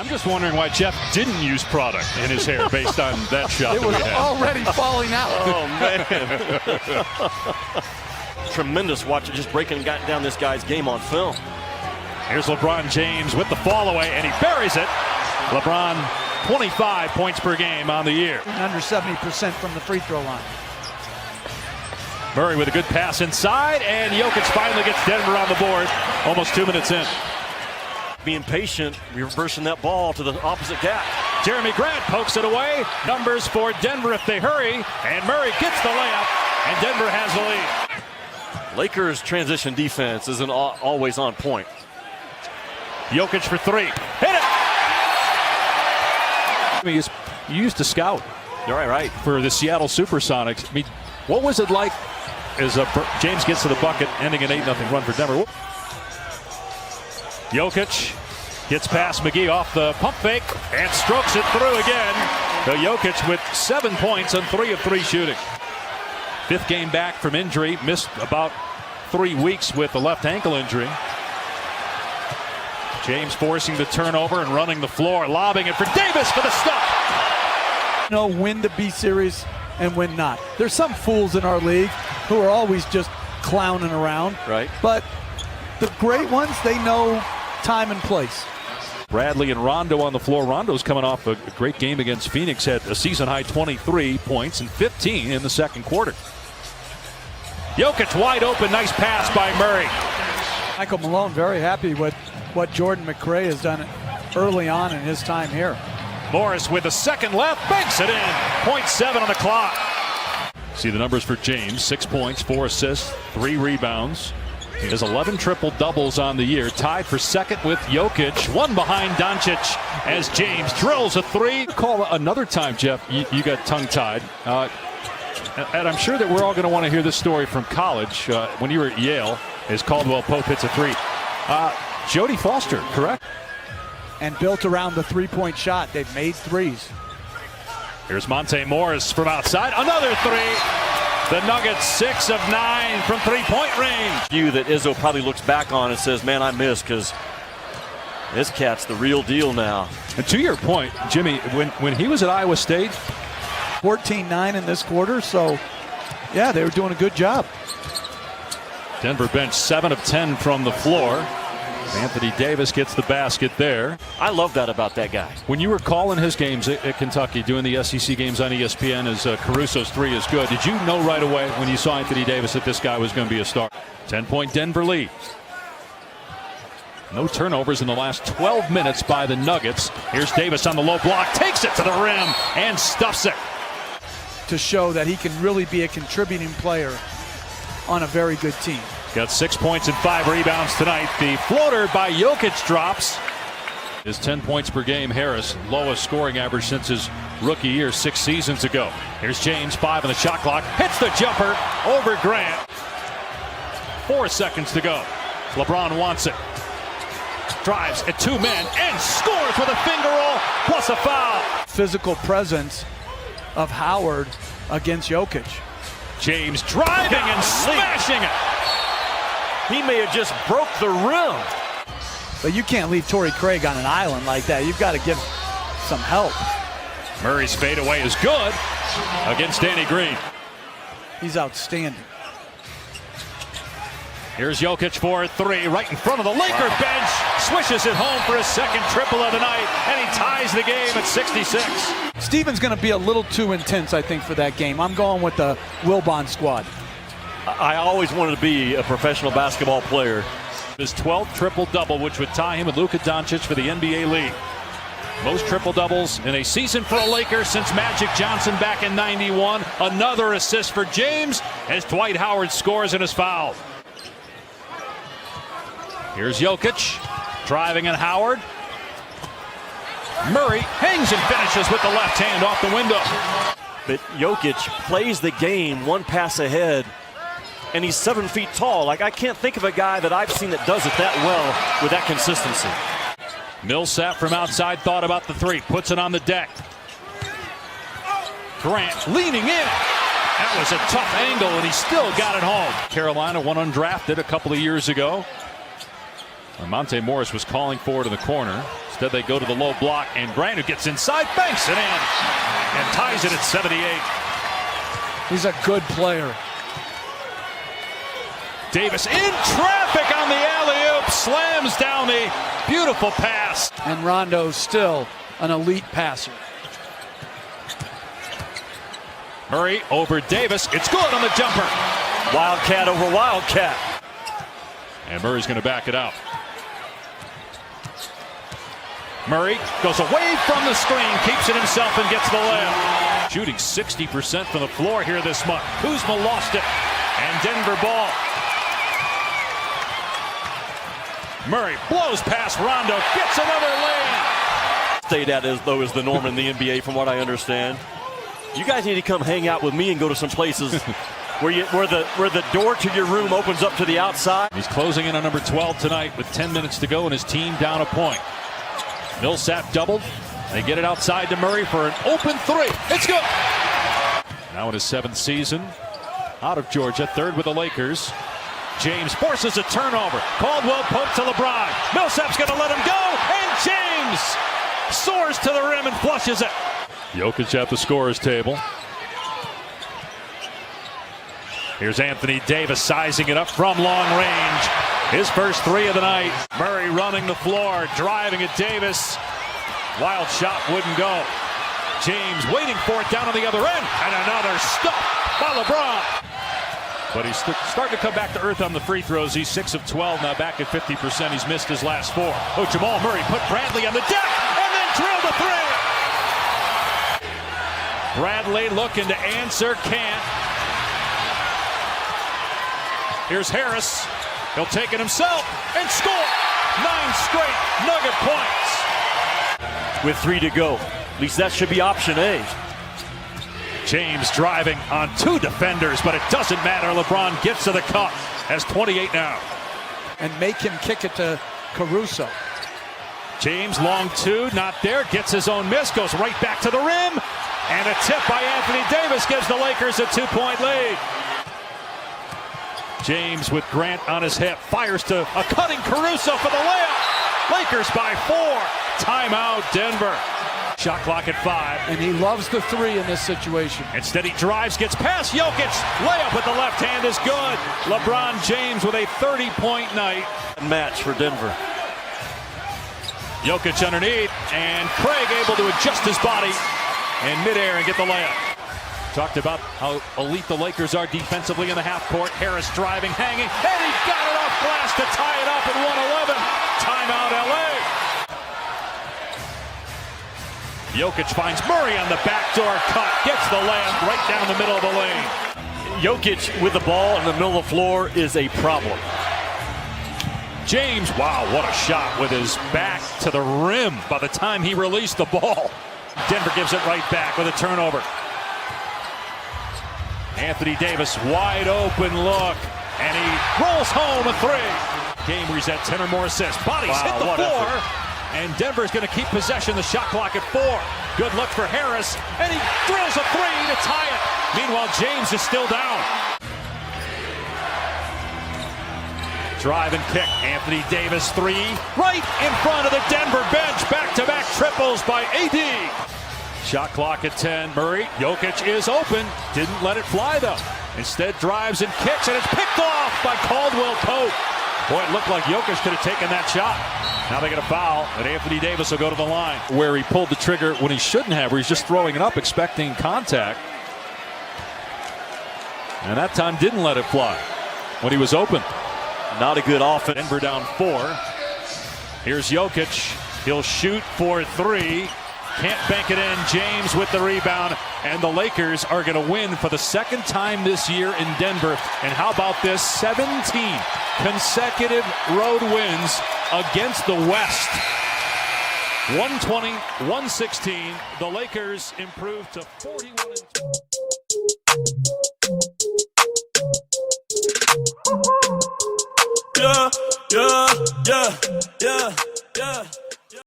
I'm just wondering why Jeff didn't use product in his hair based on that shot. It was already falling out. Oh, man. Tremendous watching, just breaking down this guy's game on film. Here's LeBron James with the fall away, and he buries it. LeBron, 25 points per game on the year. Under 70% from the free throw line. Murray with a good pass inside, and Jokic finally gets Denver on the board almost 2 minutes in. Being patient, reversing that ball to the opposite gap. Jeremy Grant pokes it away. Numbers for Denver if they hurry, and Murray gets the layup, and Denver has the lead. Lakers' transition defense isn't always on point. Jokic for three. Hit it! You used to scout. You're right. For the Seattle Supersonics. I mean, what was it like as James gets to the bucket, ending an 8-0 run for Denver? Jokic gets past McGee off the pump fake and strokes it through again. So Jokic with 7 points on 3 of 3 shooting. 5th game back from injury. Missed about 3 weeks with the left ankle injury. James forcing the turnover and running the floor, lobbing it for Davis for the stop. Know when to be serious and when not. There's some fools in our league who are always just clowning around. Right. But the great ones, they know time and place. Bradley and Rondo on the floor. Rondo's coming off a great game against Phoenix, had a season-high 23 points and 15 in the second quarter. Jokic wide open, nice pass by Murray. Michael Malone very happy with what Jordan McRae has done early on in his time here. Morris with a second left, banks it in. 0.7 on the clock. See the numbers for James: 6 points, 4 assists, 3 rebounds. He has 11 triple-doubles on the year, tied for second with Jokic, one behind Doncic as James drills a three. Call another time, Jeff, you got tongue-tied. And I'm sure that we're all going to want to hear this story from college when you were at Yale, as Caldwell Pope hits a three. Jody Foster, correct? And built around the three-point shot. They've made threes. Here's Monte Morris from outside. Another three. The Nuggets 6 of 9 from three-point range. View that Izzo probably looks back on and says, man, I missed, because this cat's the real deal now. And to your point, Jimmy, when he was at Iowa State, 14-9 in this quarter, so yeah, they were doing a good job. Denver bench 7 of 10 from the floor. Anthony Davis gets the basket there. I love that about that guy. When you were calling his games at Kentucky, doing the SEC games on ESPN, as Caruso's three is good, did you know right away when you saw Anthony Davis that this guy was going to be a star? 10-point Denver lead. No turnovers in the last 12 minutes by the Nuggets. Here's Davis on the low block, takes it to the rim and stuffs it. To show that he can really be a contributing player on a very good team. Got 6 points and 5 rebounds tonight. The floater by Jokic drops. His 10 points per game. Harris, lowest scoring average since his rookie year 6 seasons ago. Here's James, 5 on the shot clock. Hits the jumper over Grant. 4 seconds to go. LeBron wants it. Drives at 2 men and scores with a finger roll plus a foul. Physical presence of Howard against Jokic. James driving and smashing it. He may have just broke the rim. But you can't leave Torrey Craig on an island like that. You've got to give some help. Murray's fadeaway is good against Danny Green. He's outstanding. Here's Jokic for 3 right in front of the Laker bench. Swishes it home for his second triple of the night, and he ties the game at 66. Steven's going to be a little too intense, I think, for that game. I'm going with the Wilbon squad. I always wanted to be a professional basketball player. His 12th triple-double, which would tie him with Luka Doncic for the NBA league. Most triple-doubles in a season for a Laker since Magic Johnson back in '91. Another assist for James as Dwight Howard scores and is fouled. Here's Jokic driving at Howard. Murray hangs and finishes with the left hand off the window. But Jokic plays the game one pass ahead, and he's 7 feet tall. Like, I can't think of a guy that I've seen that does it that well with that consistency. Millsap from outside thought about the three, puts it on the deck. Grant leaning in. That was a tough angle, and he still got it home. Carolina, one undrafted a couple of years ago. Monte Morris was calling for it in the corner. Instead, they go to the low block, and Grant, who gets inside, banks it in and ties it at 78. He's a good player. Davis in traffic on the alley-oop, slams down the beautiful pass. And Rondo's still an elite passer. Murray over Davis. It's good on the jumper. Wildcat over Wildcat. And Murray's going to back it out. Murray goes away from the screen, keeps it himself, and gets the layup. Shooting 60% from the floor here this month. Kuzma lost it, and Denver ball. Murray blows past Rondo, gets another lay-in. Stay that as though is the norm in the NBA, from what I understand. You guys need to come hang out with me and go to some places where the door to your room opens up to the outside. He's closing in on number 12 tonight with 10 minutes to go and his team down a point. Millsap doubled. They get it outside to Murray for an open three. It's good. Now in his 7th season out of Georgia, 3rd with the Lakers. James forces a turnover. Caldwell poke to LeBron. Millsap's going to let him go, and James soars to the rim and flushes it. Jokic at the scorer's table. Here's Anthony Davis sizing it up from long range. His first 3 of the night. Murray running the floor, driving at Davis. Wild shot wouldn't go. James waiting for it down on the other end. And another stop by LeBron. But he's starting to come back to earth on the free throws. He's 6 of 12, now back at 50%. He's missed his last 4. Oh, Jamal Murray put Bradley on the deck and then drilled a 3. Bradley looking to answer, can't. Here's Harris. He'll take it himself and score. 9 straight Nugget points. With 3 to go. At least that should be option A. James driving on 2 defenders, but it doesn't matter. LeBron gets to the cup. Has 28 now. And make him kick it to Caruso. James long 2, not there. Gets his own miss, goes right back to the rim. And a tip by Anthony Davis gives the Lakers a 2-point lead. James with Grant on his hip, fires to a cutting Caruso for the layup. Lakers by 4. Timeout, Denver. Shot clock at 5. And he loves the 3 in this situation. Instead he drives, gets past Jokic. Layup with the left hand is good. LeBron James with a 30-point night. Match for Denver. Jokic underneath, and Craig able to adjust his body in midair and get the layup. Talked about how elite the Lakers are defensively in the half court. Harris driving, hanging, and he got it off glass to tie it up at 111. Timeout, LA. Jokic finds Murray on the backdoor cut, gets the layup right down the middle of the lane. Jokic with the ball in the middle of the floor is a problem. James, wow, what a shot with his back to the rim by the time he released the ball. Denver gives it right back with a turnover. Anthony Davis, wide open look, and he rolls home a 3. Game where he's had 10 or more assists. Bodies hit the floor, and Denver's going to keep possession. The shot clock at 4. Good look for Harris, and he drills a 3 to tie it. Meanwhile, James is still down. Drive and kick. Anthony Davis 3, right in front of the Denver bench. Back-to-back triples by AD. Shot clock at 10. Murray, Jokic is open. Didn't let it fly, though. Instead drives and kicks, and it's picked off by Caldwell Pope. Boy, it looked like Jokic could have taken that shot. Now they get a foul, and Anthony Davis will go to the line. Where he pulled the trigger when he shouldn't have, where he's just throwing it up, expecting contact. And that time didn't let it fly when he was open. Not a good offense. Denver down 4. Here's Jokic. He'll shoot for 3. Can't bank it in. James with the rebound. And the Lakers are going to win for the 2nd time this year in Denver. And how about this? 17 consecutive road wins against the West. 120-116. The Lakers improved to 41-2. Yeah.